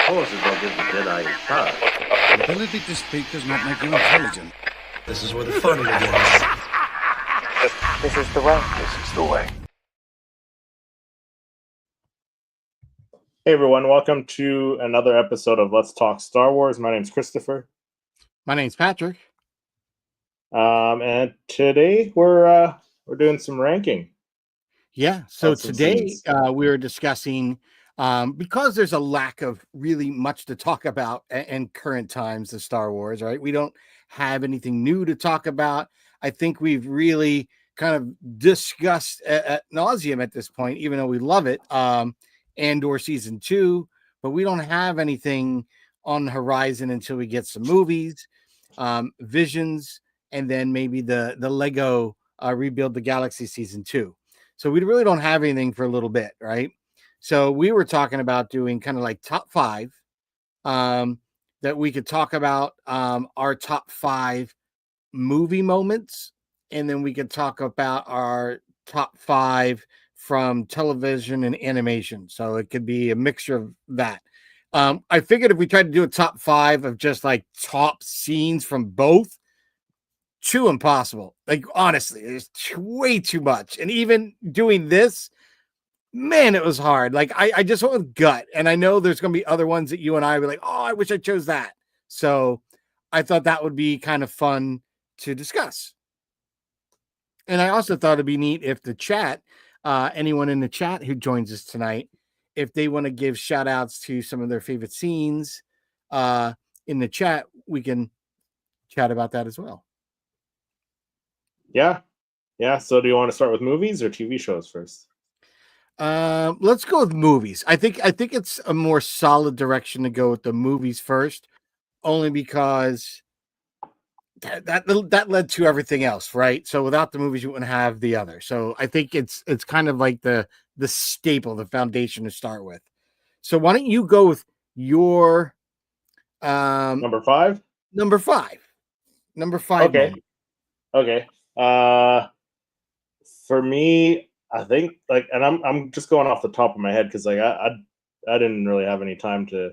Force is what gives the Jedi his power. The ability to speak does not make you intelligent. This is where the fun begins. This is the way. This is the way. Hey everyone, welcome to another episode of Let's Talk Star Wars. My name's Christopher. My name's Patrick. And today we're doing some ranking. Yeah, so Some today scenes. we were discussing because there's a lack of really much to talk about in current times of Star Wars, right? We don't have anything new to talk about. I think we've really kind of discussed at nauseum at this point, even though we love it, Andor season 2, but we don't have anything on the horizon until we get some movies, Visions, and then maybe the Lego Rebuild the Galaxy season 2. So we really don't have anything for a little bit, right? So we were talking about doing kind of like top 5 that we could talk about our top 5 movie moments, and then we could talk about our top 5 from television and animation. So it could be a mixture of that. I figured if we tried to do a top 5 of just like top scenes from both, too impossible. Like, honestly, it's way too much. And even doing this, man, it was hard. Like, I just went with gut. And I know there's going to be other ones that you and I were like, oh, I wish I chose that. So I thought that would be kind of fun to discuss. And I also thought it'd be neat if the chat, anyone in the chat who joins us tonight, if they want to give shout outs to some of their favorite scenes in the chat, we can chat about that as well. Yeah. So do you want to start with movies or TV shows first? Let's go with movies. I think it's a more solid direction to go with the movies first, only because that led to everything else, right? So without the movies, you wouldn't have the other. So I think it's kind of like the staple, the foundation to start with. So why don't you go with your Number 5? Number 5 Okay. moment. Okay. For me, I think like, and I'm just going off the top of my head because like I didn't really have any time to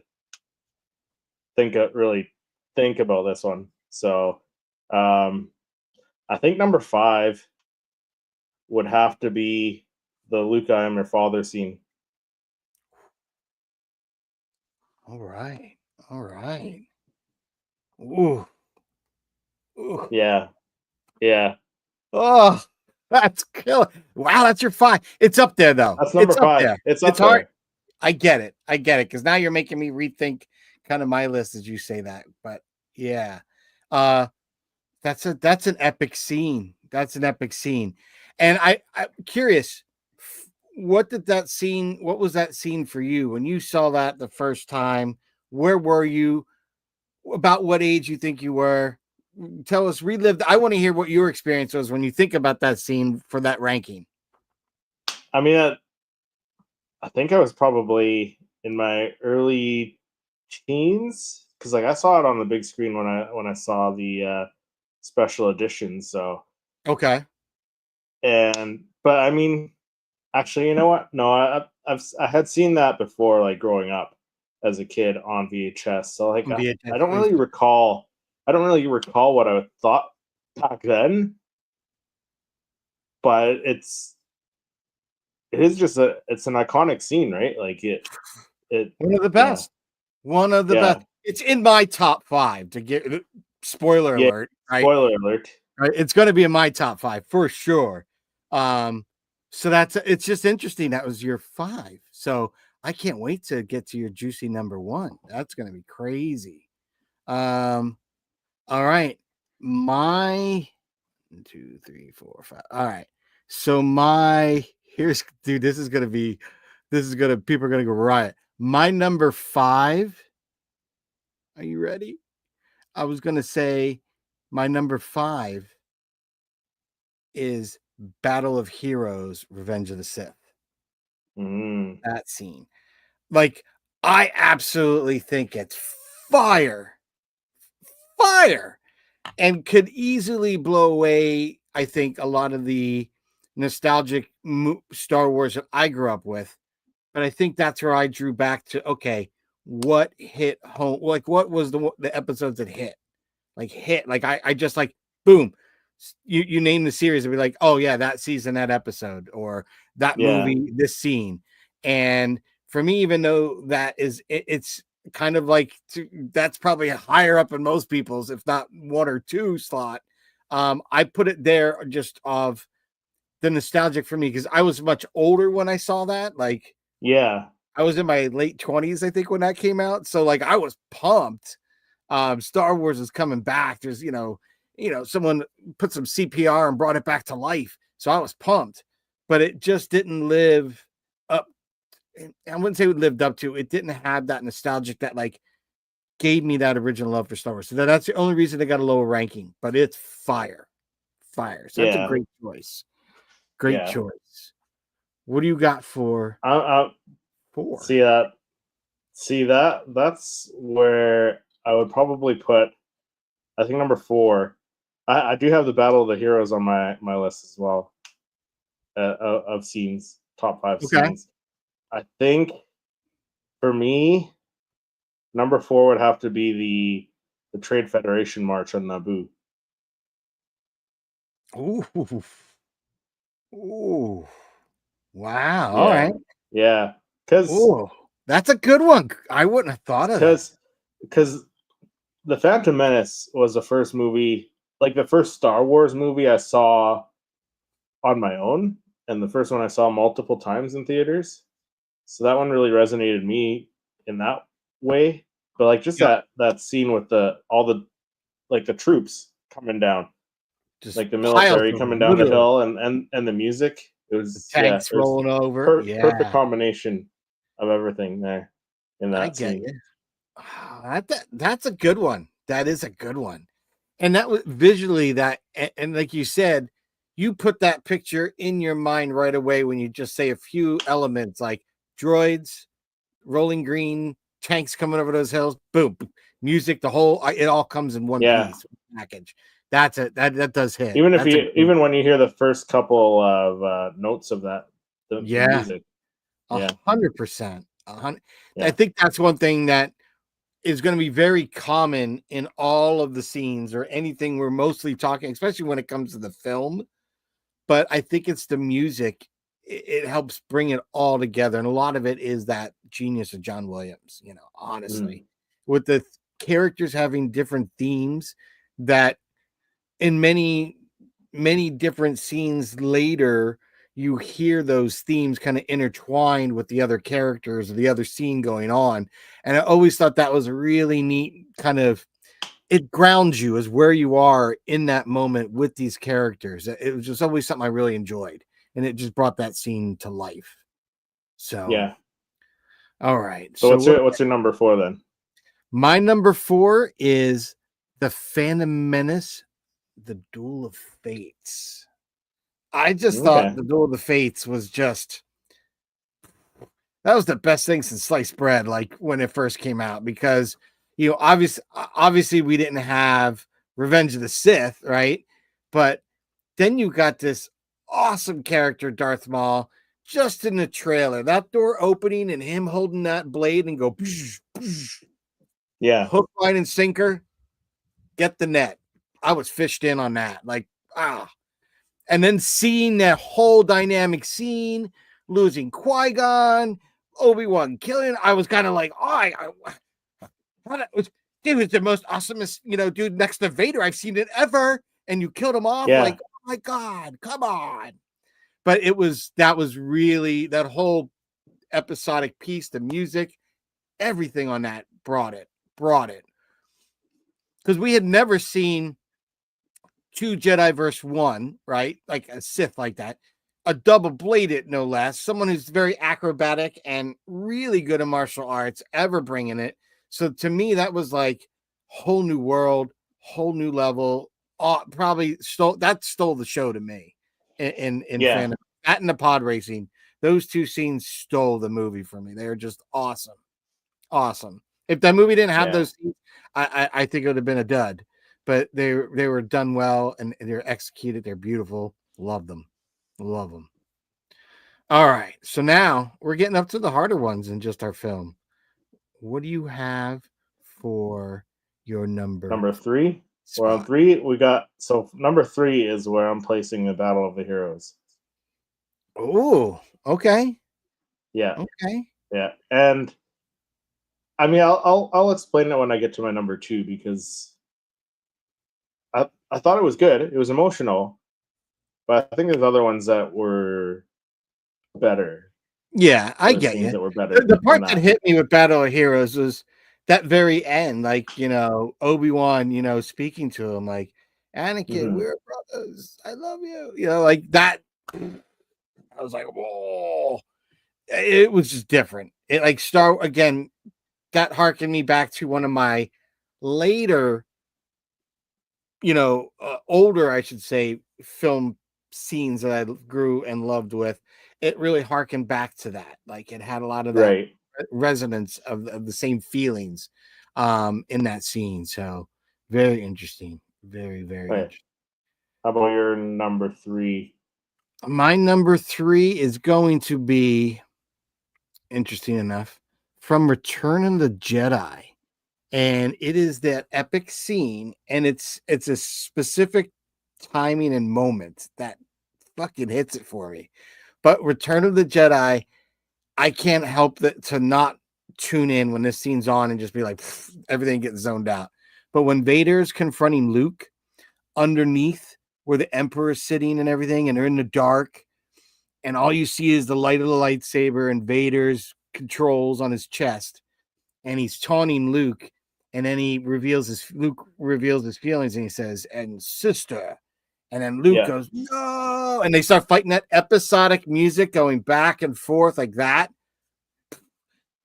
think about this one. So I think number 5 would have to be the Luke, I am your father scene. All right. Ooh. Yeah. Oh, that's killer. Wow, that's your 5. It's up there though. That's number It's 5. Up there. It's up hard. there. I get it because now you're making me rethink kind of my list as you say that. But yeah, that's an epic scene. And I'm curious, what was that scene for you when you saw that the first time? Where were you? About what age you think you were? Tell us, relive. I want to hear what your experience was when you think about that scene for that ranking. I mean, I think I was probably in my early teens because like I saw it on the big screen when I saw the special edition. So Okay. But I mean, actually, you know what? No, I had seen that before, like growing up as a kid on VHS. So like I don't really recall. I don't really recall what I thought back then, but it is just it's an iconic scene, right? Like it One of the best. One of the best. It's in my top 5 to get spoiler alert. Right? Spoiler alert. Right. It's going to be in my top 5 for sure. So it's just interesting. That was your 5. So I can't wait to get to your juicy number 1. That's going to be crazy. All right. My 1, 2, 3, 4, 5. All right. So this is gonna people are gonna go riot. My number 5. Are you ready? I was gonna say my number 5 is Battle of Heroes, Revenge of the Sith. That scene. Like, I absolutely think it's fire, and could easily blow away, I think, a lot of the nostalgic Star Wars that I grew up with. But I think that's where I drew back to, okay, what hit home, like what was the episodes that hit, like I just like boom. You name the series and be like, oh yeah, that season, that episode, or that Yeah. movie, this scene. And for me, even though that is it's kind of like that's probably higher up in most people's, if not one or two slot. I put it there just of the nostalgic for me because I was much older when I saw that. Like Yeah. I was in my late 20s, I think, when that came out. So like I was pumped. Star Wars is coming back. There's someone put some CPR and brought it back to life. So I was pumped, but it just didn't live up. I wouldn't say it lived up to. It didn't have that nostalgic that like gave me that original love for Star Wars. So that's the only reason they got a lower ranking. But it's fire. So that's a Yeah. great choice. Great Yeah. choice. What do you got for I 4? see that that's where I would probably put. I think number 4. I do have the Battle of the Heroes on my list as well. Of scenes, top 5 Okay. scenes. I think for me, number 4 would have to be the Trade Federation March on Naboo. Ooh. Ooh. Wow. All Yeah, right. yeah, because Ooh. That's a good one. I wouldn't have thought of that. because the Phantom Menace was the first movie, like the first Star Wars movie I saw on my own, and the first one I saw multiple times in theaters. So that one really resonated me in that way. But like just Yep. that scene with all the like the troops coming down, Just like the piles military of coming them, down the literally. hill, and the music. It was Tanks it was rolling over. perfect Yeah. combination of everything there in I that get scene. you. That's a good one. That is a good one. And that was visually that, and like you said, you put that picture in your mind right away when you just say a few elements like droids, rolling green, tanks coming over those hills, boom, music, it all comes in one Yeah, piece package. That's it. That does hit. That's a great, even when you hear the first couple of notes of the yeah, music. Yeah, 100%. I yeah, think that's one thing that is going to be very common in all of the scenes or anything we're mostly talking, especially when it comes to the film. But I think it's the music. It helps bring it all together. And a lot of it is that genius of John Williams, mm, honestly, with the characters having different themes that in many different scenes later, you hear those themes kind of intertwined with the other characters or the other scene going on. And I always thought that was a really neat kind of, it grounds you as where you are in that moment with these characters. It was just always something I really enjoyed. And it just brought that scene to life. So, yeah. all right. So So what's your number 4 then? my number 4 is The Phantom Menace, The Duel of Fates. I just thought Okay. The Duel of the Fates was just, that was the best thing since sliced bread, like when it first came out, because obviously we didn't have Revenge of the Sith, right? But then you got this awesome character, Darth Maul, just in the trailer. That door opening and him holding that blade and go psh, psh, Yeah, hook, line, and sinker. Get the net. I was fished in on that. Like, and then seeing that whole dynamic scene, losing Qui-Gon, Obi-Wan killing, I was kind of like, dude, it's the most awesomest, dude next to Vader I've seen it ever. And you killed him off. yeah, Like, oh my God, come on. But that was really that whole episodic piece, the music, everything on that brought it. Because we had never seen two Jedi versus one, right? Like a Sith like that. A double bladed, no less. Someone who's very acrobatic and really good in martial arts, ever bringing it. So to me, that was like whole new world, whole new level. Probably stole the show to me in yeah, fandom. That and the pod racing, those two scenes stole the movie for me. They were just awesome, awesome. If that movie didn't have yeah, those scenes, I think it would have been a dud. But they were done well and they're executed. They're beautiful. Love them. Love them. All right. So now we're getting up to the harder ones in just our film. what do you have for your Number 3. We're on spot? 3. We got so number 3 is where I'm placing the Battle of the Heroes. Oh, okay. Yeah, Okay. yeah, and I mean, I'll explain it when I get to my number 2 because I thought it was good. It was emotional, but I think there's other ones that were better. Yeah, I Other get scenes you. that were The, better the than part that that. hit me with Battle of Heroes was that very end, like, Obi-Wan, speaking to him, like, Anakin, Hmm. we're brothers. I love you. Like that. I was like, whoa. It was just different. It like again, that harkened me back to one of my later, older, I should say, film scenes that I grew and loved with. It really harkened back to that. Like it had a lot of that Right. resonance of the same feelings in that scene. So very interesting. Very, very Okay. interesting. How about your number 3? My number 3 is going to be interesting enough from Return of the Jedi. And it is that epic scene, and it's a specific timing and moment that fucking hits it for me. But Return of the Jedi, I can't help to not tune in when this scene's on and just be like everything gets zoned out. But when Vader's confronting Luke underneath where the Emperor is sitting and everything, and they're in the dark, and all you see is the light of the lightsaber and Vader's controls on his chest, and he's taunting Luke, and then Luke reveals his feelings, and he says, "And sister," and then Luke Yeah. goes, "No," and they start fighting that episodic music going back and forth like that.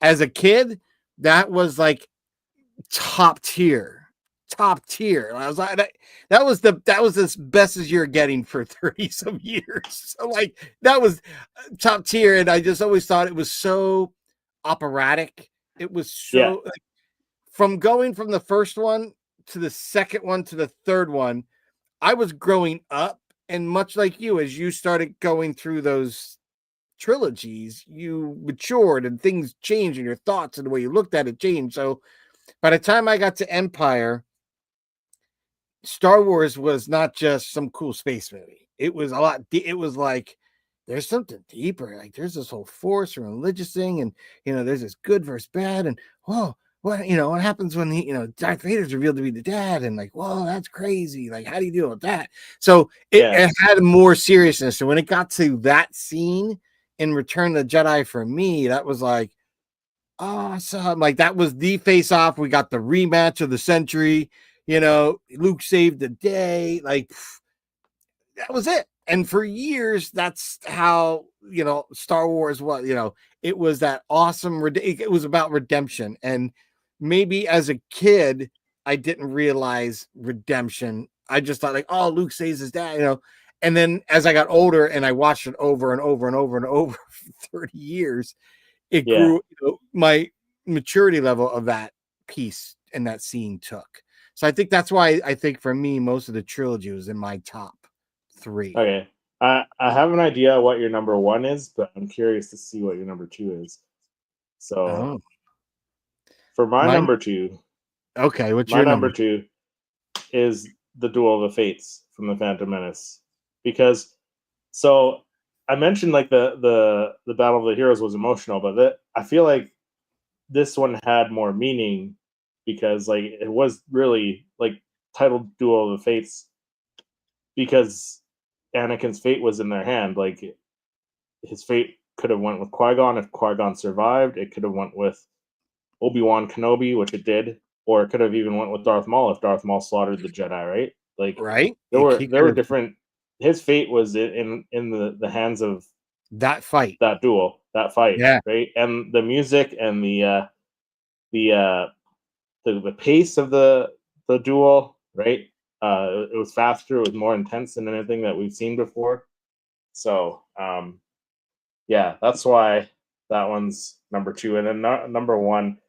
As a kid, that was like top tier, top tier. I was like, that was as best as you're getting for 30 some years. So like that was top tier, and I just always thought it was so operatic. It was Yeah. so from going from the first one to the second one to the third one, I was growing up, and much like you, as you started going through those trilogies, you matured and things changed, and your thoughts and the way you looked at it changed. So by the time I got to Empire, Star Wars was not just some cool space movie. It was a lot. It was like there's something deeper. Like there's this whole force and religious thing, and there's this good versus bad, and whoa, what happens when Darth Vader's revealed to be the dad, and like, whoa, that's crazy. Like, how do you deal with that? So Yeah. it had more seriousness. So when it got to that scene in Return of the Jedi, for me, that was like awesome. Like that was the face off. We got the rematch of the century. Luke saved the day. Like that was it. And for years, that's how Star Wars was. It was that awesome. It was about redemption. And maybe as a kid, I didn't realize redemption. I just thought like, oh, Luke saves his dad. And then as I got older and I watched it over and over and over and over for 30 years, it Yeah. grew, my maturity level of that piece and that scene took. So I think that's why I think for me, most of the trilogy was in my top 3. Okay. I have an idea what your number 1 is, but I'm curious to see what your number 2 is. So Oh, for my mine. number 2, Okay, what's my your number number? 2 is the Duel of the Fates from the Phantom Menace. Because so I mentioned like the Battle of the Heroes was emotional, but I feel like this one had more meaning because like it was really like titled Duel of the Fates because Anakin's fate was in their hand. Like his fate could have went with Qui-Gon if Qui-Gon survived. It could have went with Obi-Wan Kenobi, which it did, or it could have even went with Darth Maul if Darth Maul slaughtered the Jedi, right? Like Right? there He there could were have different his fate was in the hands of that fight. that duel, that fight, Yeah. right? And the music and the the pace of the duel, right? It was faster, it was more intense than anything that we've seen before. So yeah, that's why that one's number 2. And then number 1,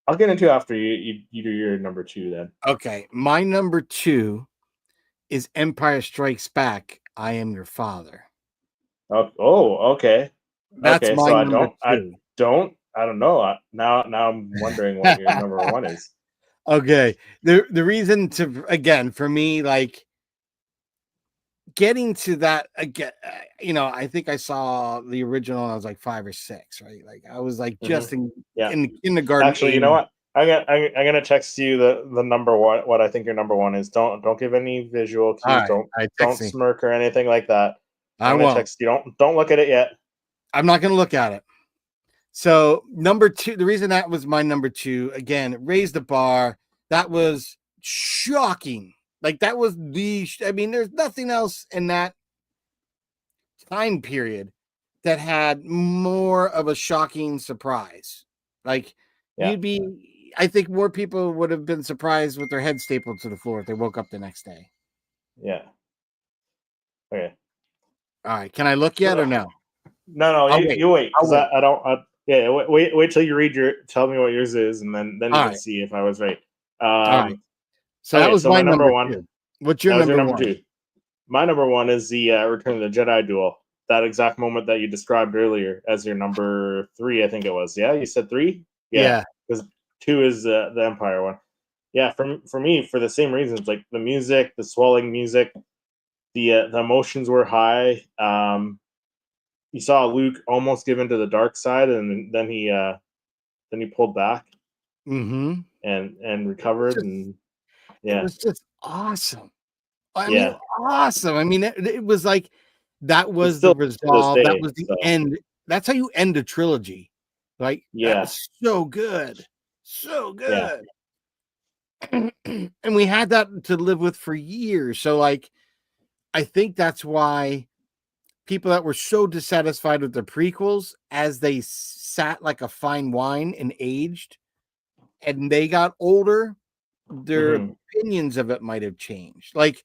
I'll get into after you do your number 2 then. Okay. My number 2 is Empire Strikes Back. I Am Your Father. Oh, okay. That's Okay, so my number 2. don't I don't know. Now I'm wondering what your number one is. Okay. The reason to, again, for me, like getting to that again, I think I saw the original when I was like 5 or 6, right? Like I was like Hmm. just in Yeah. in kindergarten Actually, you age. know what? I'm gonna text you the number one. What I think your number one is. Don't give any visual All cues. right. All right, text Don't me. smirk or anything like that. I I'm gonna won't. text you. Don't look at it yet. I'm not gonna look at it. So number two, the reason that was my number two, again, it raised the bar. That was shocking. Like that was I mean, there's nothing else in that time period that had more of a shocking surprise. Like Yeah. I think more people would have been surprised with their head stapled to the floor if they woke up the next day. Yeah. Okay. All right. Can I look yet or no? No, I'll wait. you wait I'll because wait. I don't. Yeah, wait till you read tell me what yours is, and then you All can right. see if I was right. All right. So that Okay, was so my my number number one. two. What's your That was your number number one? two. My number one is the Return of the Jedi duel. That exact moment that you described earlier as your number three, I think it was. Yeah, you said three. Yeah, Yeah. because two is the Empire one. Yeah, for me, for the same reasons, like the music, the swelling music, the emotions were high. You saw Luke almost give into the dark side, and then he pulled back Mm-hmm. and recovered, and It yeah, was just awesome. I mean, yeah. awesome. I mean, it was like that It's was the still to this resolve. That day. was the So end. That's how you end a trilogy. Like that yeah, was so good. So yeah, good. And we had that to live with for years. So like I think that's why people that were so dissatisfied with the prequels as they sat like a fine wine and aged and they got older, their hmm opinions of it might have changed. Like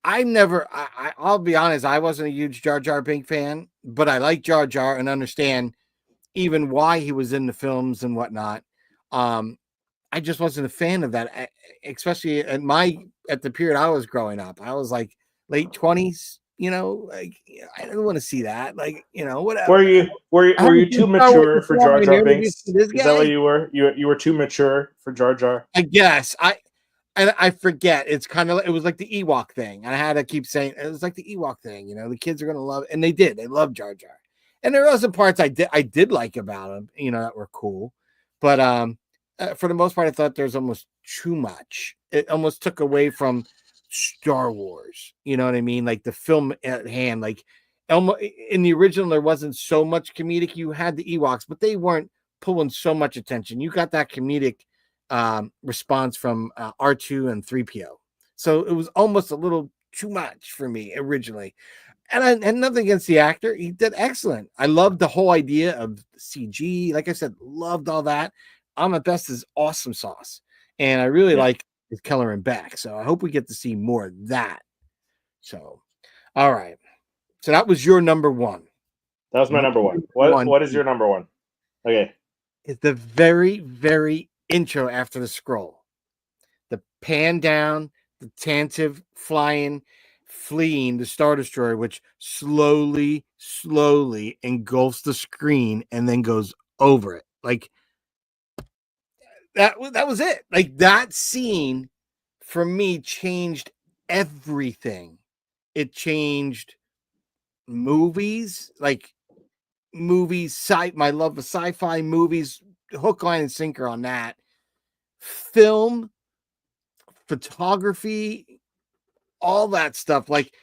I'll be honest, I wasn't a huge Jar Jar Binks fan, but I like Jar Jar and understand even why he was in the films and whatnot. Um, I just wasn't a fan of that, especially at the period I was growing up. I was like late 20s, like I didn't want to see that. Like, whatever. I Were haven't you seen too Star Wars mature for before. Jar I Jar never did see Binks? this Is that what guy. you were? You were too mature for Jar Jar? I guess I forget. It's kind of it was like the Ewok thing. I had to keep saying it was like the Ewok thing. The kids are gonna love it, and they did. They loved Jar Jar, and there were some parts I did like about him. That were cool, but for the most part, I thought there's almost too much. It almost took away from Star Wars. You know what I mean? Like the film at hand. Like Elmo in the original, there wasn't so much comedic. You had the Ewoks, but they weren't pulling so much attention. You got that comedic response from R2 and 3PO. So it was almost a little too much for me originally. And I had nothing against the actor. He did excellent. I loved the whole idea of CG. Like I said, loved all that. I'm at best is awesome sauce. And I really Yeah, like his coloring back. So I hope we get to see more of that. So, all right. So that was your number one. that was my My number one. number one What is your number one? Okay, is the very, very intro after the scroll. The pan down, the Tantive fleeing the Star Destroyer, which slowly engulfs the screen and then goes over it. Like that was it. Like that scene for me changed everything. It changed movies, like my love of sci-fi movies, hook, line, and sinker on that. Film, photography, all that stuff. Like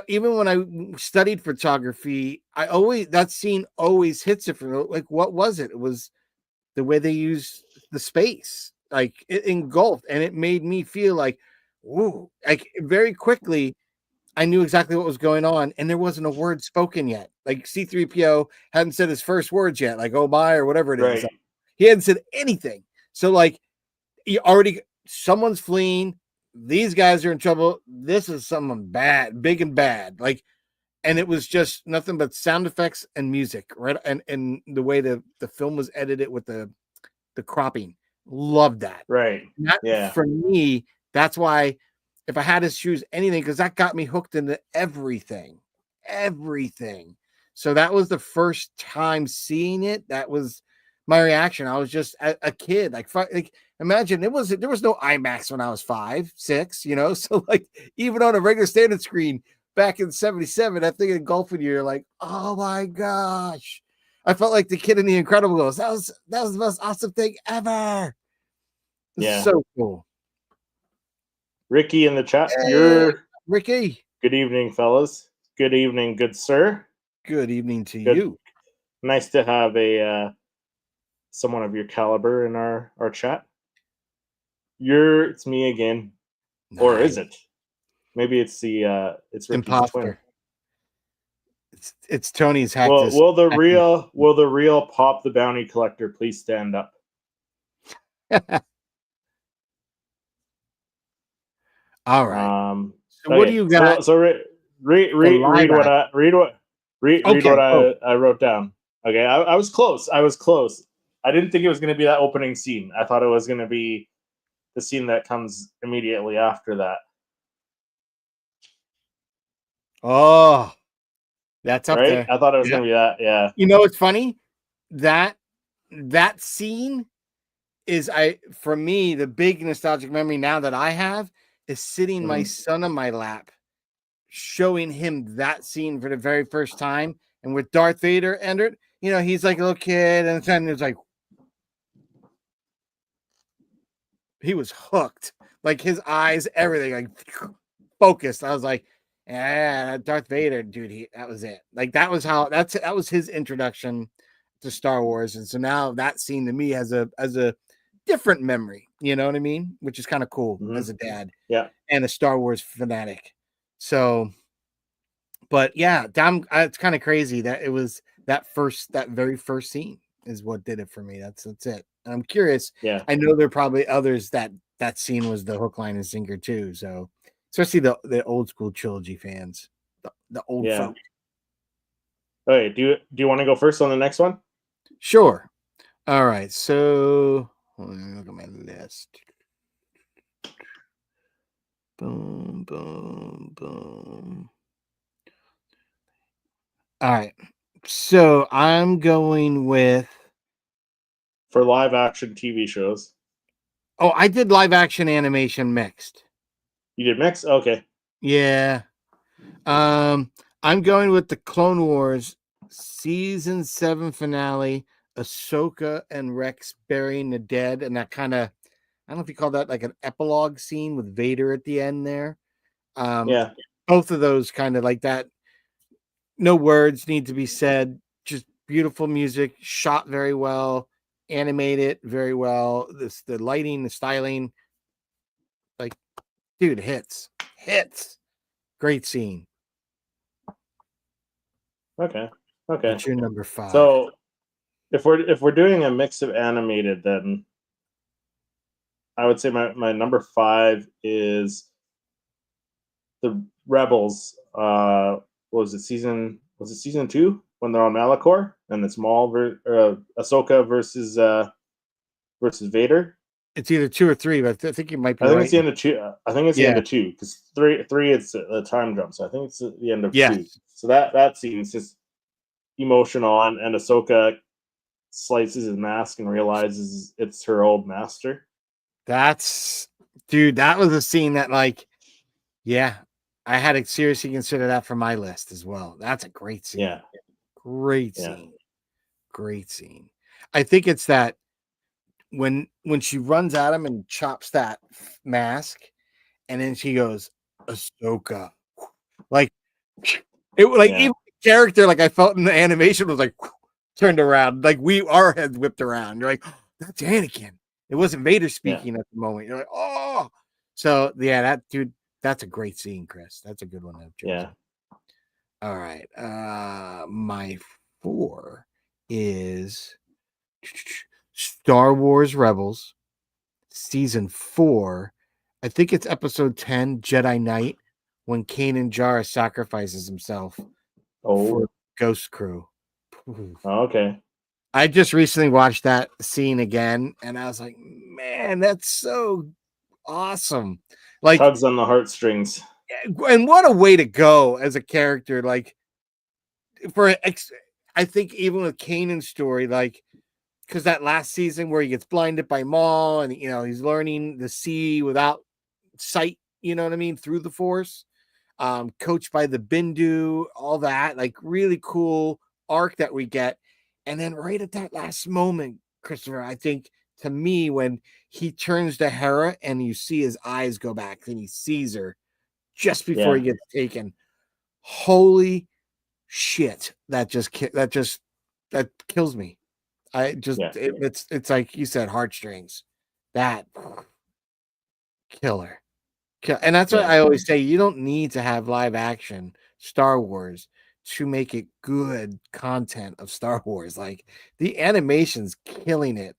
even when I studied photography, that scene always hits it for me. Like what was it? It was the way they used the space, like it engulfed, and it made me feel like, whoa! Like very quickly, I knew exactly what was going on, and there wasn't a word spoken yet. Like C-3PO hadn't said his first words yet, like "oh my" or whatever it is. right. He hadn't said anything. So like you already someone's fleeing, these guys are in trouble, this is something bad, big and bad, like, and it was just nothing but sound effects and music, right? And the way the film was edited with the cropping, loved that. Right. That Yeah. for me, that's why if I had to choose anything, because that got me hooked into everything. So that was the first time seeing it. That was my reaction. I was just a kid. Like imagine there was no IMAX when I was 5, 6. So like even on a regular standard screen back in '77, that thing engulfing you. You're like, oh my gosh. I felt like the kid in The Incredibles. That was the most awesome thing ever. Yeah. So cool. Ricky in the chat. Hey, Ricky. Good evening, fellas. Good evening, good sir. Good evening to Good. you. Nice to have a someone of your caliber in our chat. It's me again, or is it? Maybe it's it's Ricky's imposter. twin. It's Tony's hack. Will the real Pop the Bounty Collector please stand up? All right. So okay. what do you got? So read what I wrote down. Okay, I was close. I didn't think it was going to be that opening scene. I thought it was going to be the scene that comes immediately after that. Oh, that's up right? there. I thought it was going to be that. Yeah. You know, it's funny that scene is for me, the big nostalgic memory now that I have is sitting my son on my lap, showing him that scene for the very first time. And with Darth Vader entered, he's like a little kid, and then it's like he was hooked, like his eyes, everything like focused. I was like, yeah, Darth Vader, dude, that was it. Like that was his introduction to Star Wars. And so now that scene to me has a different memory, you know what I mean? Which is kind of cool as a dad. Yeah. And a Star Wars fanatic. So, but yeah, it's kind of crazy that it was that very first scene is what did it for me. That's it. And I'm curious. Yeah. I know there are probably others that scene was the hook, line, and sinker too. So especially the old school trilogy fans, the old folk. Okay, do you want to go first on the next one? Sure. All right. So let me look at my list. Boom, boom, boom. All right. So I'm going with for live action TV shows. Oh, I did live action animation mixed. You did mix? Okay. Yeah. I'm going with the Clone Wars season 7 finale, Ahsoka and Rex burying the dead, and that kind of, I don't know if you call that like an epilogue scene with Vader at the end there. Yeah. Both of those kind of like that. No words need to be said. Just beautiful music, shot very well, animated very well. The lighting, the styling, like, dude, hits. Great scene. Okay. What's your number 5? So, if we're doing a mix of animated, then I would say my number 5 is the Rebels. Was it season 2 when they're on Malachor and it's Maul Ahsoka versus Vader? It's either 2 or 3, but I think you might be I think right. it's the end of 2. I think it's the end of 2 because 3 it's a time jump. So I think it's the end of 2. So that scene is just emotional, and Ahsoka slices his mask and realizes it's her old master. That was a scene that, like, yeah, I had to seriously consider that for my list as well. That's a great scene. Yeah. Great scene. Great scene. I think it's that when she runs at him and chops that mask, and then she goes, Ahsoka. Like, it like even the character, like I felt in the animation was like turned around, like our heads whipped around. You're like, oh, that's Anakin. It wasn't Vader speaking at the moment. You're like, oh, so yeah, that dude, that's a great scene, Chris. That's a good one. Yeah. All right. My 4 is Star Wars Rebels season 4. I think it's episode 10, Jedi Knight, when Kanan Jarrus sacrifices himself for Ghost Crew. Okay. I just recently watched that scene again, and I was like, man, that's so awesome. Like, tugs on the heartstrings. And what a way to go as a character. Like, I think even with Kanan's story, like, because that last season where he gets blinded by Maul and he's learning the see without sight, you know what I mean, through the Force, coached by the Bindu, all that, like really cool arc that we get. And then right at that last moment, Christopher, I think to me, when he turns to Hera and you see his eyes go back and he sees her just before he gets taken, holy shit, that kills me. I just it's like you said, heartstrings. That killer. And that's why I always say you don't need to have live action Star Wars to make it good content of Star Wars. Like the animation's killing it,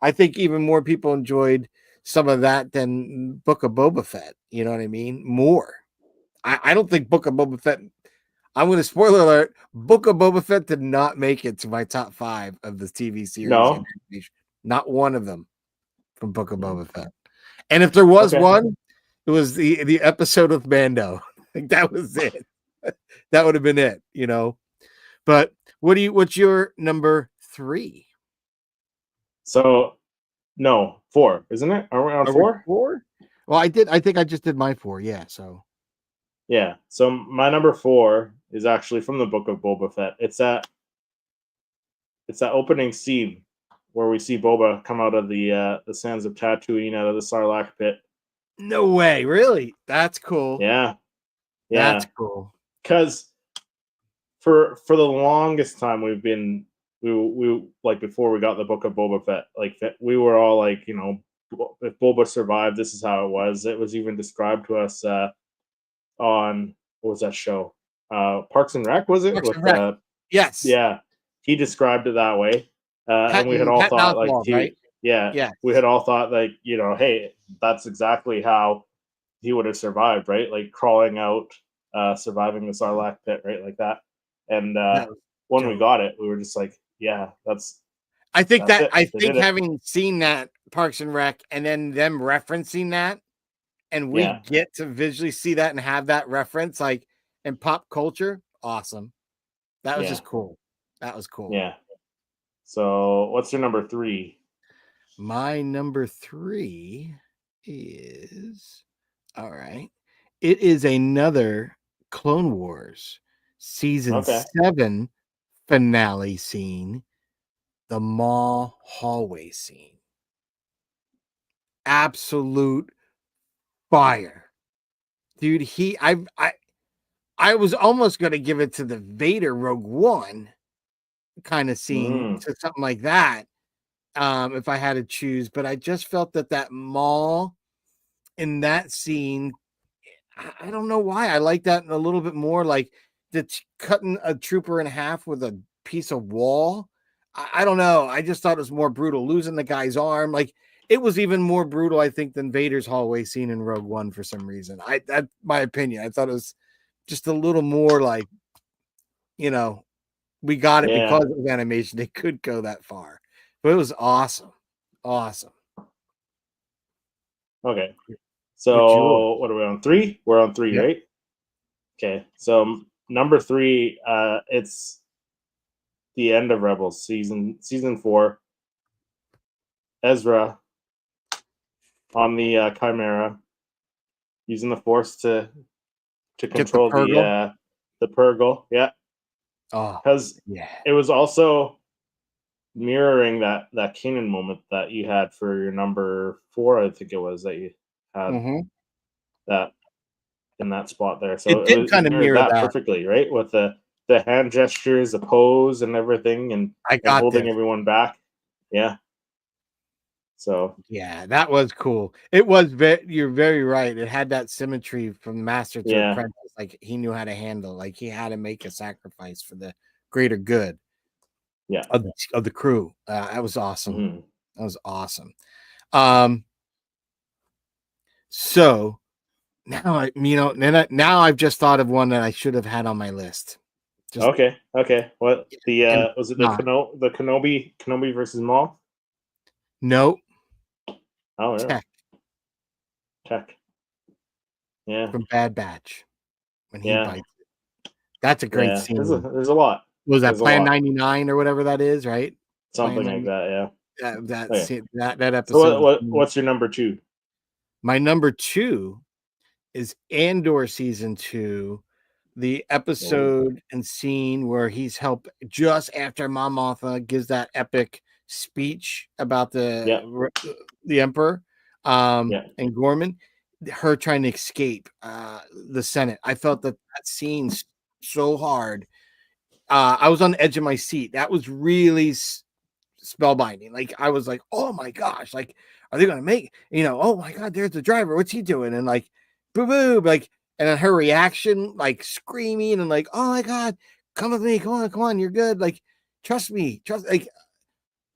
I think even more people enjoyed some of that than Book of Boba Fett. You know what I mean? More. I don't think Book of Boba Fett. I'm going to spoiler alert. Book of Boba Fett did not make it to my top 5 of the TV series. No, not one of them from Book of Boba Fett. And if there was one, it was the episode with Mando. Like that was it. That would have been it, But what's your number 3? So no, 4, isn't it? Are we on 4? 4? Well, I think I just did my 4. Yeah. So my number 4 is actually from the Book of Boba Fett. It's that opening scene where we see Boba come out of the sands of Tatooine, out of the Sarlacc pit. No way, really? That's cool. Yeah. That's cool. Because for the longest time we've been we like before we got the Book of Boba Fett, like we were all like, if Boba survived, this is how it was. It was even described to us on what was that show? Parks and Rec, was it? Parks and Rec. Yes. Yeah. He described it that way. And we had all thought like right? We had all thought like, hey, that's exactly how he would have survived, right? Like crawling out, surviving the Sarlacc pit, right? Like that. And when we got it, we were just like, yeah, I think having seen that Parks and Rec and then them referencing that, and we get to visually see that and have that reference like in pop culture, awesome. That was just cool. That was cool. Yeah. So what's your number 3? My number 3 is all right. It is another Clone Wars season 7 finale scene, the Maul hallway scene. Absolute fire. Dude, I was almost going to give it to the Vader Rogue One kind of scene, to something like that, if I had to choose. But I just felt that Maul in that scene, I don't know why. I like that a little bit more, like cutting a trooper in half with a piece of wall. I don't know. I just thought it was more brutal. Losing the guy's arm, like it was even more brutal, I think, than Vader's hallway scene in Rogue One for some reason. That's my opinion. I thought it was just a little more like, we got it because of animation. They could go that far, but it was awesome. Awesome. Okay. So what are we on? 3? We're on 3, right? Okay. So number 3, it's the end of Rebels season 4. Ezra on the Chimera using the Force to control the Purgle. Yeah. Because it was also mirroring that Kanan moment that you had for your number 4, I think it was, that you had that in that spot there. So it did kind of mirror that perfectly, right? With the hand gestures, the pose, and everything, and holding everyone back. Yeah. So yeah, that was cool. It was you're very right. It had that symmetry from master to apprentice. Like he knew how to handle. Like he had to make a sacrifice for the greater good. Yeah, of the crew. That was awesome. That was awesome. So now now I've just thought of one that I should have had on my list. Okay. What was it? The Kenobi versus Maul? No. Oh yeah. Tech. Yeah. From Bad Batch when he bites it. That's a great scene. There's a lot. Was that Plan 99 or whatever that is, right? something like that. Yeah. Okay. That So episode. what's your number 2? My number 2 is Andor season 2, the episode and scene where he's helped just after Mon Mothma gives that epic speech about the Emperor, and Gorman, her trying to escape the Senate. I felt that scene's so hard. I was on the edge of my seat. That was really spellbinding. Like I was like, oh my gosh, like are they gonna make, oh my god, there's the driver, what's he doing? And like boo boo, like, and then her reaction, like screaming and like, oh my god, come with me, come on, you're good, like trust me,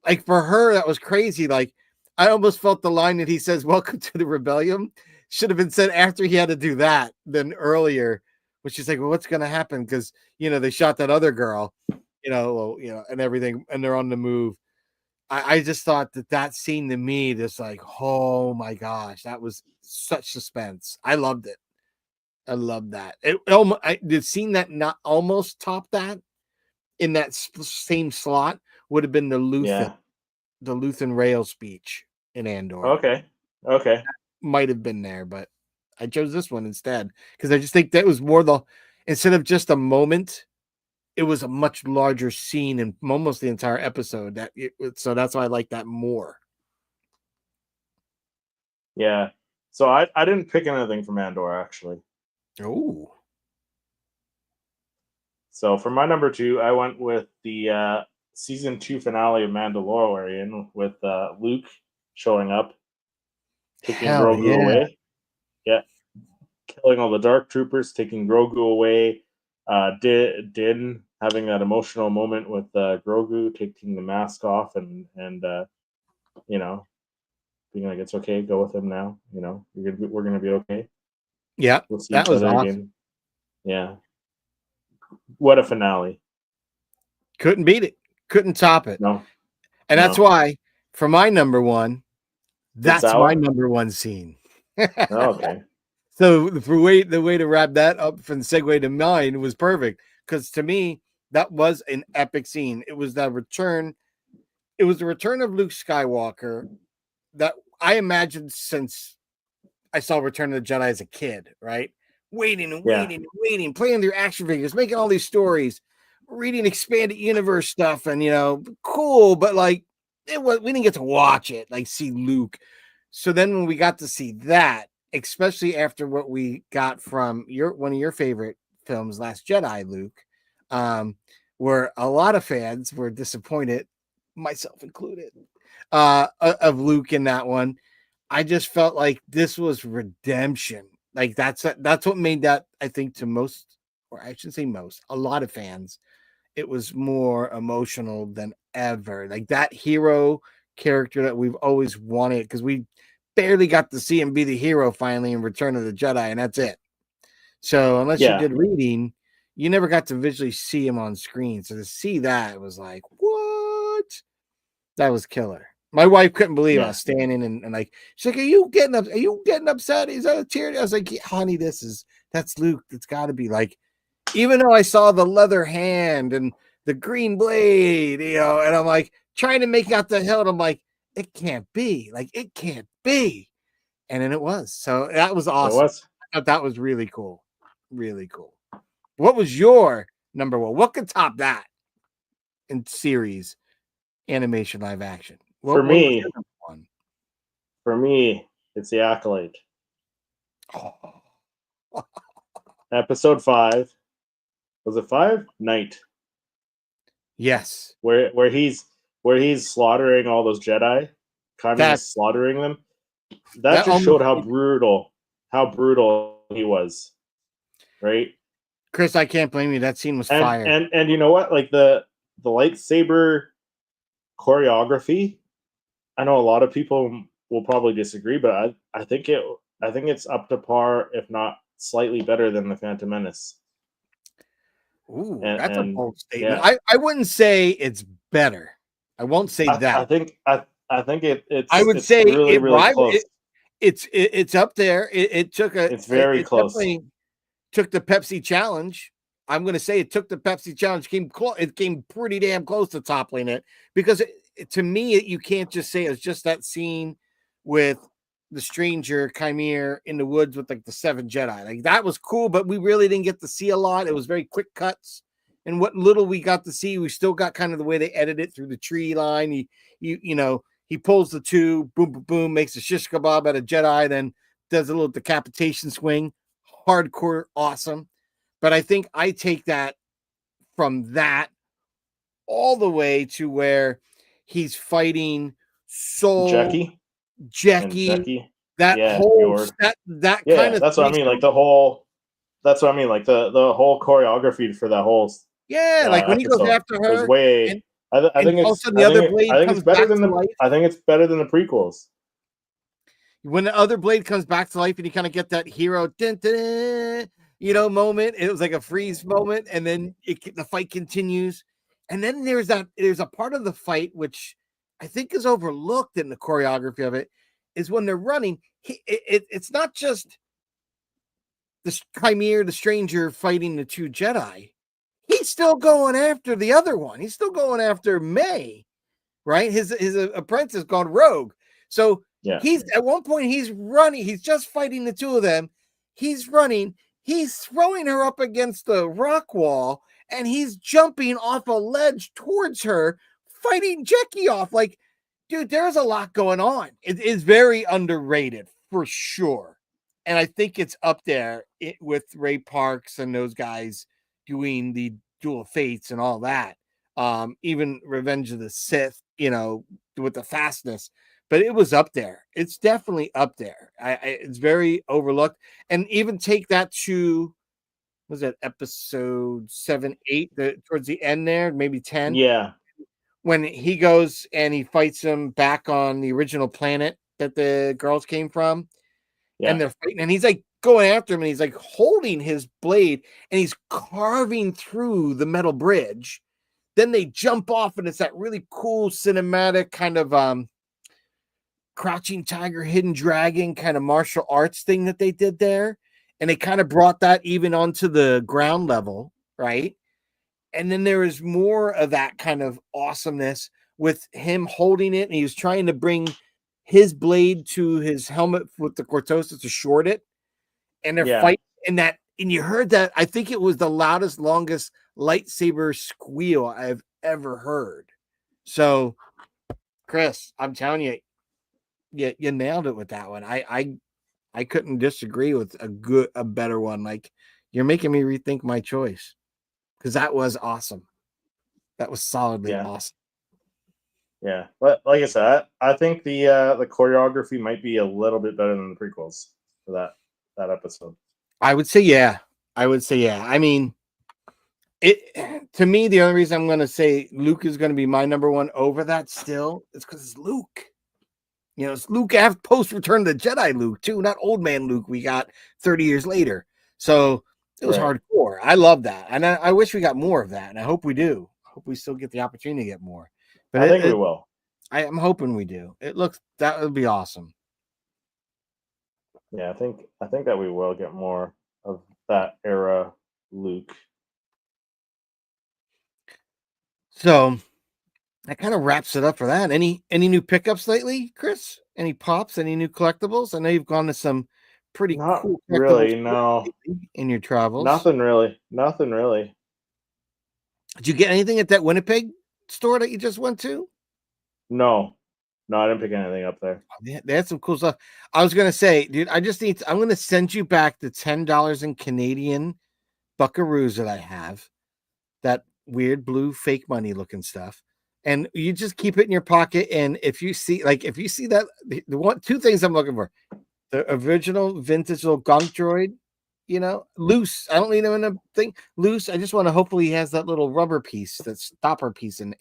like for her that was crazy. Like I almost felt the line that he says welcome to the rebellion should have been said after he had to do that than earlier, which is like, well, what's gonna happen? Because they shot that other girl, and everything, and they're on the move. I just thought that scene to me, just like, oh my gosh, that was such suspense. I loved it. I love that. The scene that not almost topped that in that same slot would have been the Luthen Rail speech in Andor. Okay. Might have been there, but I chose this one instead because I just think that was more instead of just a moment, it was a much larger scene in almost the entire episode. So that's why I like that more. Yeah. So I didn't pick anything from Andor actually. Oh. So for my number 2, I went with the season 2 finale of Mandalorian with Luke showing up, taking Grogu away. Yeah. Killing all the Dark Troopers, taking Grogu away. Din having that emotional moment with Grogu taking the mask off and being like, it's okay, go with him now. We're gonna be okay. Yeah, we'll see that each was other awesome. again. Yeah, what a finale! Couldn't beat it. Couldn't top it. No, and that's why for my number 1, that's my number 1 scene. Okay. So the way to wrap that up and segue to mine was perfect because to me that was an epic scene. It was the return. It was the return of Luke Skywalker that I imagined since I saw Return of the Jedi as a kid, right? Waiting and waiting, playing their action figures, making all these stories, reading expanded universe stuff, and cool, but like we didn't get to watch it, like see Luke. So then when we got to see that, especially after what we got from one of your favorite films, Last Jedi, Luke, where a lot of fans were disappointed, myself included, of Luke in that one. I just felt like this was redemption. Like that's what made that, I think, to most, or I shouldn't say most, a lot of fans, it was more emotional than ever. Like that hero character that we've always wanted, because we barely got to see him be the hero finally in Return of the Jedi, and that's it. So unless you did reading, you never got to visually see him on screen. So to see that, it was like, what? That was killer. My wife couldn't believe I was standing and like, she's like, are you getting upset? Is that a tear? I was like, honey, that's Luke. It's got to be like, even though I saw the leather hand and the green blade, and I'm like trying to make out the hilt. I'm like, it can't be. Like, it can't be. And then it was. So that was awesome. It was. I thought that was really cool. Really cool. What was your number 1? What could top that in series, animation, live action? For me, it's The Acolyte. Oh. Episode 5. Was it 5? Night. Yes. Where he's slaughtering all those Jedi, slaughtering them. That just showed how brutal he was. Right? Chris, I can't blame you. That scene was fire. And you know what? Like the lightsaber choreography, I know a lot of people will probably disagree, but I think it's up to par, if not slightly better than the Phantom Menace. Ooh, that's a bold statement. Yeah. I wouldn't say it's better. I won't say that. I think it's. I would say really, really close. It's up there. It's very close. Took the Pepsi challenge. I'm going to say it took the Pepsi challenge. It came pretty damn close to toppling it, because to me, you can't just say it's just that scene with the stranger Chimere in the woods with like the 7 Jedi. Like that was cool, but we really didn't get to see a lot. It was very quick cuts. And what little we got to see, we still got kind of the way they edited it through the tree line. He pulls the 2, boom, boom, boom, makes a shish kebab at a Jedi, then does a little decapitation swing. Hardcore, awesome. But I think I take that from that all the way to where he's fighting Soul, Jackie, that whole Fjord. that Yeah, kind of that's what I mean. Like the whole, that's what I mean. Like the whole choreography for that whole like when he goes after her, was way. and, I think all of a it's sudden the other blade I think comes it's better back than to the life. I think it's better than the prequels. When the other blade comes back to life and you kind of get that hero moment, it was like a freeze moment, and then the fight continues. And then there's a part of the fight which I think is overlooked in the choreography of it, is when they're running. It's not just the Chimere, the stranger, fighting the 2 Jedi. He's still going after the other one. He's still going after May, right? His apprentice called Rogue. So he's at one point he's running. He's just fighting the 2 of them. He's running. He's throwing her up against the rock wall, and he's jumping off a ledge towards her, fighting Jackie off. Like, dude, there's a lot going on. It is very underrated for sure. And I think it's up there with Ray Parks and those guys doing the Duel Fates and all that. Even Revenge of the Sith, with the fastness, but it was up there. It's definitely up there. It's very overlooked. And even take that to, was it episode 7, 8, towards the end there, maybe 10? Yeah. When he goes and he fights him back on the original planet that the girls came from. Yeah. And they're fighting, and he's like going after him, and he's like holding his blade, and he's carving through the metal bridge. Then they jump off, and it's that really cool cinematic kind of crouching tiger, hidden dragon kind of martial arts thing that they did there. And they kind of brought that even onto the ground level, right? And then there is more of that kind of awesomeness with him holding it, and he was trying to bring his blade to his helmet with the cortosis to short it. And they're fighting in that, and you heard that. I think it was the loudest, longest lightsaber squeal I've ever heard. So, Chris, I'm telling you, you nailed it with that one. I couldn't disagree with a better one. Like, you're making me rethink my choice, because that was awesome. That was solidly awesome. Yeah, but like I said, I think the choreography might be a little bit better than the prequels for that episode. I would say yeah. I mean, to me, the only reason I'm going to say Luke is going to be my number one over that still is because it's Luke. It's Luke after post Return of the Jedi Luke too, not old man Luke we got 30 years later. So it was hardcore. I love that, and I wish we got more of that, and I hope we do. I hope we still get the opportunity to get more. But I think we will. I'm hoping we do. That would be awesome. Yeah, I think that we will get more of that era Luke. So that kind of wraps it up for that. Any new pickups lately, Chris? Any pops? Any new collectibles? I know you've gone to some pretty cool collectibles really, no. in your travels. Nothing really. Did you get anything at that Winnipeg store that you just went to? No, I didn't pick anything up there. They had some cool stuff. I was gonna say, dude, I'm gonna send you back the $10 in Canadian buckaroos that I have. That weird blue fake money looking stuff. And you just keep it in your pocket. And if you see that, the 2 things I'm looking for, the original vintage little gonk droid, loose. I don't need him in a thing loose. I just want to hopefully he has that little rubber piece, that stopper piece in.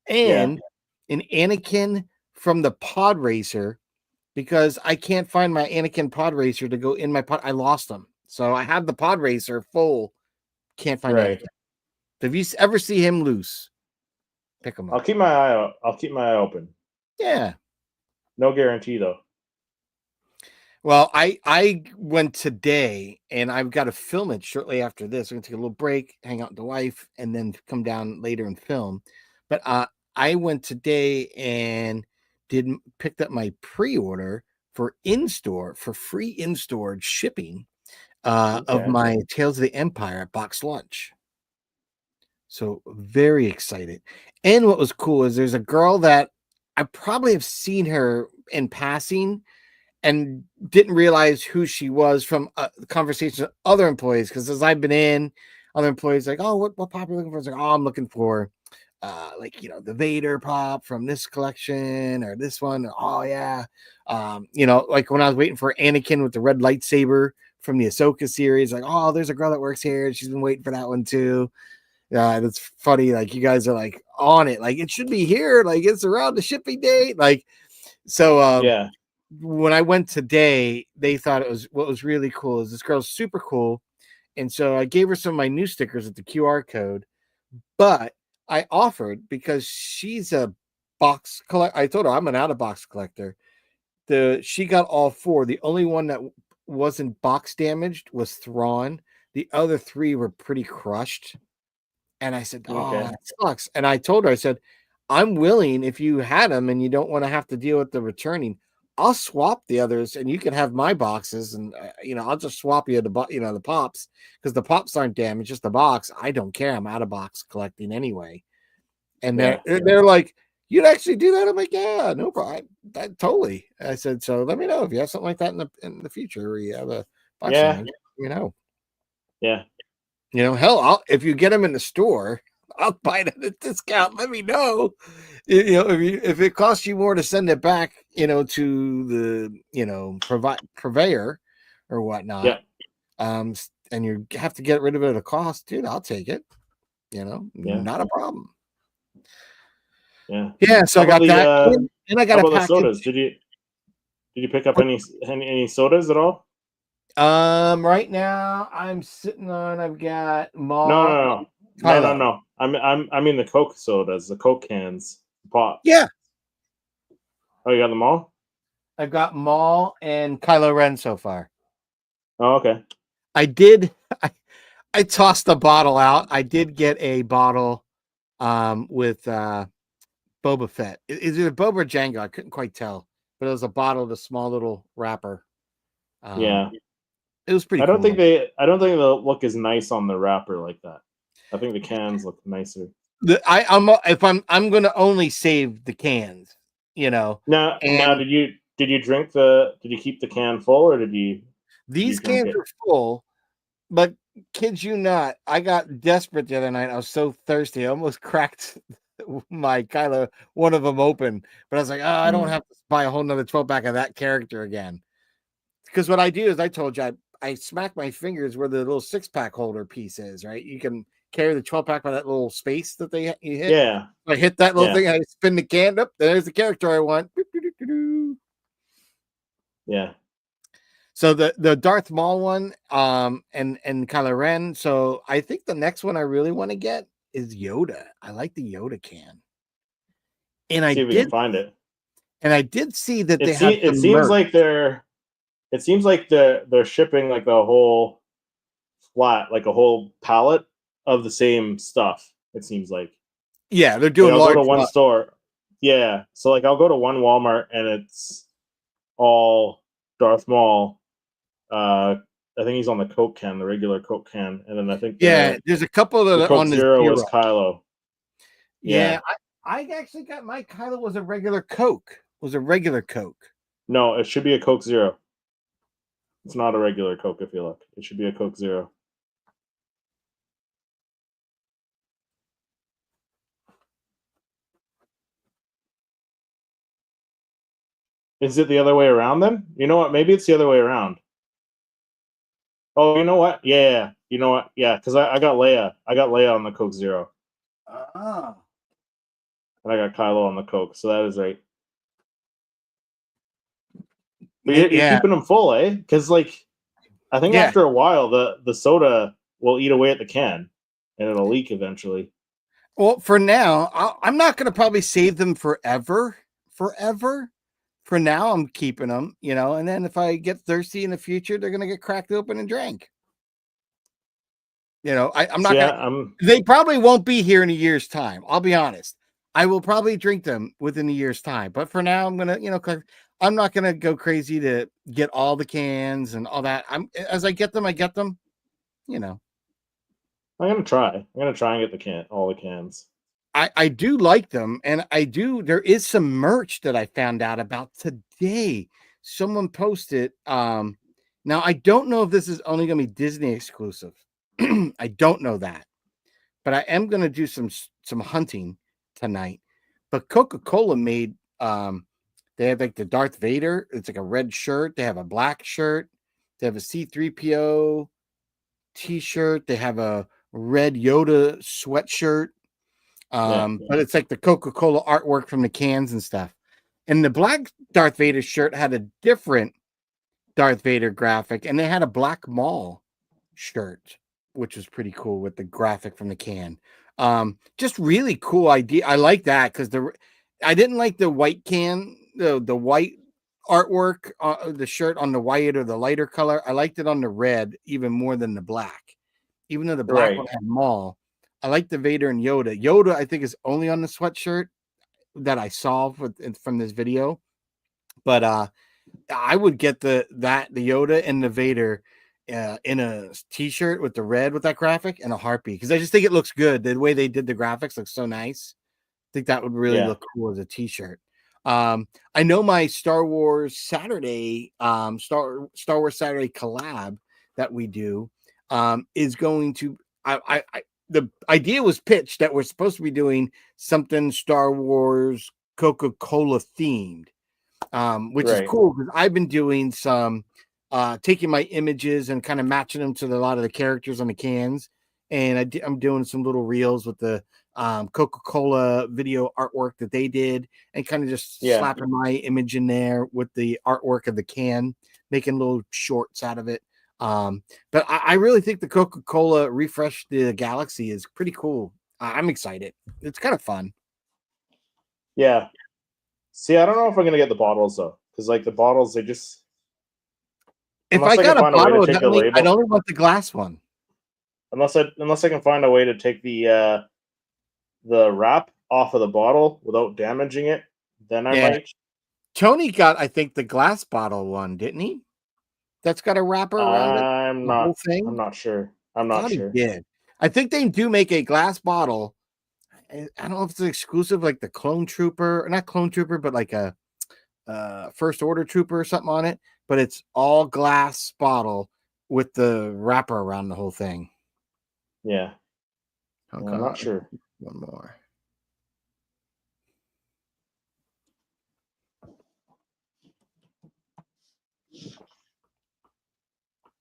And an Anakin from the pod racer, because I can't find my Anakin pod racer to go in my pod. I lost them. So I have the pod racer full. Can't find Anakin. So if you ever see him loose, pick him up. I'll keep my eye open. Yeah. No guarantee though. Well, I went today, and I've got to film it shortly after this. We're gonna take a little break, hang out with the wife, and then come down later and film. But I went today and picked up my pre-order for free in-store shipping of Okay. my Tales of the Empire at Box Lunch. So very excited. And what was cool is there's a girl that I probably have seen her in passing and didn't realize who she was from conversations with other employees. Because as I've been in, other employees like, oh, what pop are you looking for? It's like, oh, I'm looking for like, you know, the Vader pop from this collection or this one. Oh yeah. You know, like when I was waiting for Anakin with the red lightsaber from the Ahsoka series, like, oh, there's a girl that works here. She's been waiting for that one too. That's funny. Like you guys are like on it. Like it should be here. Like it's around the shipping date. Like so. Yeah. When I went today, they thought it was what was really cool is this girl's super cool, and so I gave her some of my new stickers with the QR code. But I offered because she's a box collector. I told her I'm an out of box collector. She got all four. The only one that wasn't box damaged was Thrawn. The other three were pretty crushed. And I said, "Oh, Okay. that sucks." And I told her, I said, "I'm willing if you had them and you don't want to have to deal with the returning. I'll swap the others, and you can have my boxes, and you know, I'll just swap you the pops because the pops aren't damaged, just the box. I don't care. I'm out of box collecting anyway." And they're like, "You'd actually do that?" I'm like, "Yeah, no problem. Totally." I said, "So let me know if you have something like that in the future, where you have a box. Yeah. You know." Yeah. You know, hell, if you get them in the store, I'll buy it at a discount. Let me know. You know, if it costs you more to send it back, you know, to the purveyor or whatnot, Yeah. and you have to get rid of it at a cost, dude, I'll take it. You know, Yeah. not a problem. Yeah. Yeah. So I got that, and I got how a about the package. sodas? Did you pick up any sodas at all? Right now I'm sitting on. I've got No. I mean the Coke sodas, the Coke cans, pops. Yeah, Oh, you got them all? I've got Maul and Kylo Ren so far. Oh, okay. I did. I tossed the bottle out. I did get a bottle with Boba Fett. Is it a Boba or Jango? I couldn't quite tell, but it was a bottle with a small little wrapper. Yeah. It was pretty. I don't cool. think they'll look as nice on the wrapper like that. I think the cans look nicer. I'm going to only save the cans. You know. Now, did you keep the can full or did you? These drink cans it? are full, but kid you not, I got desperate the other night. I was so thirsty, I almost cracked my Kylo one of them open. But I was like, oh, I don't have to buy a whole nother 12 pack of that character again. Because what I do is I told you I smack my fingers where the little 6-pack holder piece is, right? You can carry the 12 pack by that little space that you hit. Yeah. I hit that little thing, I spin the can up. There's the character I want. Yeah. So the Darth Maul one, and Kylo Ren. So I think the next one I really want to get is Yoda. I like the Yoda can. And I did find it. And I did see that it seems like they're shipping like the whole flat, like a whole pallet of the same stuff. It seems like. Yeah, they're doing. I'll go to one store. Yeah, so like I'll go to one Walmart and it's all Darth Maul. I think he's on the Coke can, the regular Coke can, and then I think there's a couple that the are Coke on the Zero was Kylo. Yeah, I actually got my Kylo was a regular Coke. No, it should be a Coke Zero. It's not a regular Coke. If you look, it should be a Coke Zero. Is it the other way around then? You know what? Maybe it's the other way around. Oh, you know what? Yeah. You know what? Yeah, because I got Leia. I got Leia on the Coke Zero. Ah. And I got Kylo on the Coke, so that is right. But you're keeping them full, eh? Because like, I think after a while, the soda will eat away at the can, and it'll leak eventually. Well, for now, I'm not going to probably save them forever. For now, I'm keeping them, you know, and then if I get thirsty in the future, they're going to get cracked open and drank. You know, I'm not going to. They probably won't be here in a year's time. I'll be honest. I will probably drink them within a year's time. But for now, I'm gonna, 'cause I'm not gonna go crazy to get all the cans and all that. As I get them, I get them. You know, I'm gonna try. I'm gonna try and get all the cans. I do like them, and I do. There is some merch that I found out about today. Someone posted. Now I don't know if this is only gonna be Disney exclusive. I don't know that, but I am gonna do some hunting tonight. But Coca-Cola made they have like the Darth Vader. It's like a red shirt. They have a black shirt. They have a C-3PO t-shirt. They have a red Yoda sweatshirt. But it's like the Coca-Cola artwork from the cans and stuff. And the black Darth Vader shirt had a different Darth Vader graphic, and they had a Black Maul shirt, which was pretty cool with the graphic from the can. Just really cool idea. I like that because I didn't like the white can, the white artwork, the shirt on the white or the lighter color. I liked it on the red even more than the black. Even though the black one had Maul, I like the Vader and Yoda. Yoda, I think, is only on the sweatshirt that I saw from this video. But I would get the Yoda and the Vader in a t-shirt with the red with that graphic and a heartbeat, because I just think it looks good. The way they did the graphics looks so nice. I think that would really look cool as a t-shirt. I know my Star Wars Saturday, Star Wars Saturday collab that we do is going to. The idea was pitched that we're supposed to be doing something Star Wars Coca-Cola themed, which is cool because I've been doing some taking my images and kind of matching them to a lot of the characters on the cans, and I'm doing some little reels with the Coca-Cola video artwork that they did, and kind of just slapping my image in there with the artwork of the can, making little shorts out of it. But I really think the Coca-Cola Refresh the Galaxy is pretty cool. I'm excited. It's kind of fun. Yeah. See, I don't know if I'm gonna get the bottles though, because like the bottles, they just. If I got a bottle, I'd only want the glass one. Unless I can find a way to take the wrap off of the bottle without damaging it, then I might. Tony got, I think, the glass bottle one, didn't he? That's got a wrapper around it. Whole thing? I'm not sure. I'm not sure. He did. I think they do make a glass bottle. I don't know if it's exclusive, like the Clone Trooper, not Clone Trooper, but like a First Order Trooper or something on it. But it's all glass bottle with the wrapper around the whole thing. Yeah. Okay. I'm not sure. One more.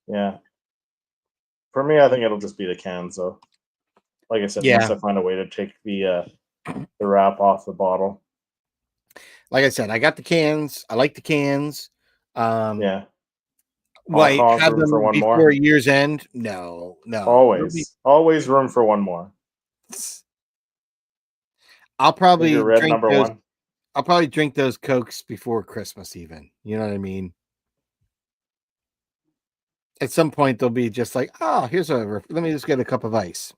Yeah. For me, I think it'll just be the cans, though. Like I said, unless I find a way to take the wrap off the bottle. Like I said, I got the cans. I like the cans. Yeah. Why have them for one before more? Year's end? No. Always room for one more. I'll probably drink those. I'll probably drink those Cokes before Christmas, even. You know what I mean? At some point, they'll be just like, here's let me just get a cup of ice.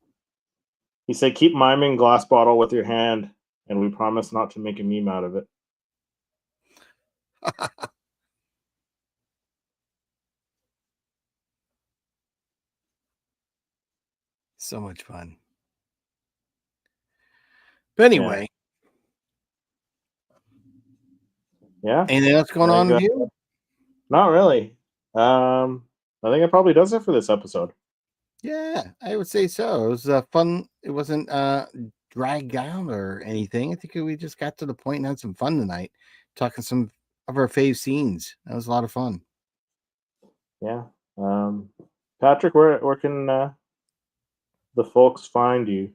You say, keep miming glass bottle with your hand, and we promise not to make a meme out of it. So much fun. But anyway. Yeah. Anything else going on with you? Not really. I think it probably does it for this episode. Yeah, I would say so. It was fun. It wasn't dragged down or anything. I think we just got to the point and had some fun tonight, talking some of our fave scenes. That was a lot of fun. Yeah. Patrick, where can the folks find you?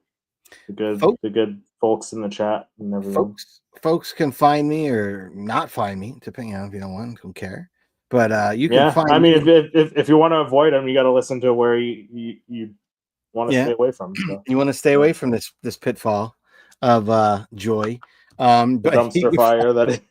The good folks in the chat and everyone. Folks can find me or not find me, depending on if you don't want, don't care. But you can find. I mean, if you want to avoid them, you got to listen to where you want to stay away from. So. You want to stay away from this pitfall of joy. The dumpster fire that.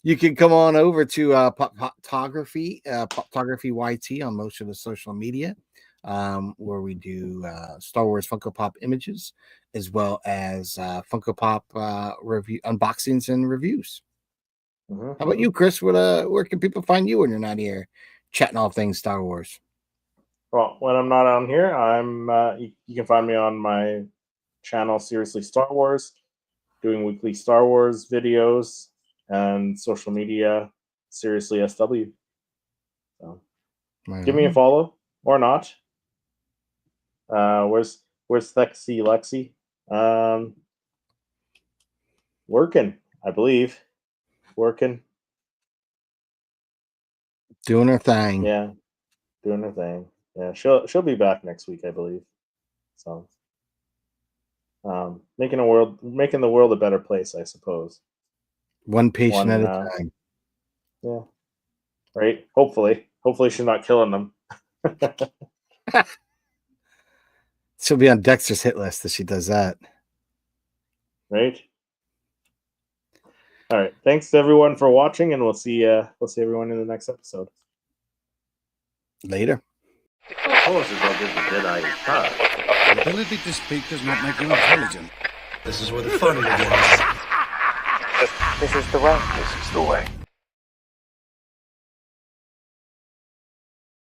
You can come on over to Poptography YT on most of the social media. where we do Star Wars Funko Pop images as well as Funko Pop review unboxings and reviews. Mhm. How about you, Chris? Where can people find you when you're not here chatting all things Star Wars? Well, when I'm not on here, you can find me on my channel, Seriously Star Wars, doing weekly Star Wars videos, and social media, Seriously SW. So give me a follow or not. Where's Thexy Lexi? Working, I believe. Working. Doing her thing. Yeah, doing her thing. Yeah, she'll be back next week, I believe. So, making the world a better place, I suppose. One patient One, at a time. Yeah. Right. Hopefully she's not killing them. She'll be on Dexter's hit list if she does that. Right. All right. Thanks to everyone for watching, and we'll see everyone in the next episode. Later. Supposes I'll give the Jedi his pass. The ability to speak does not make you intelligent. This is where the fun begins. This is the way. This is the way.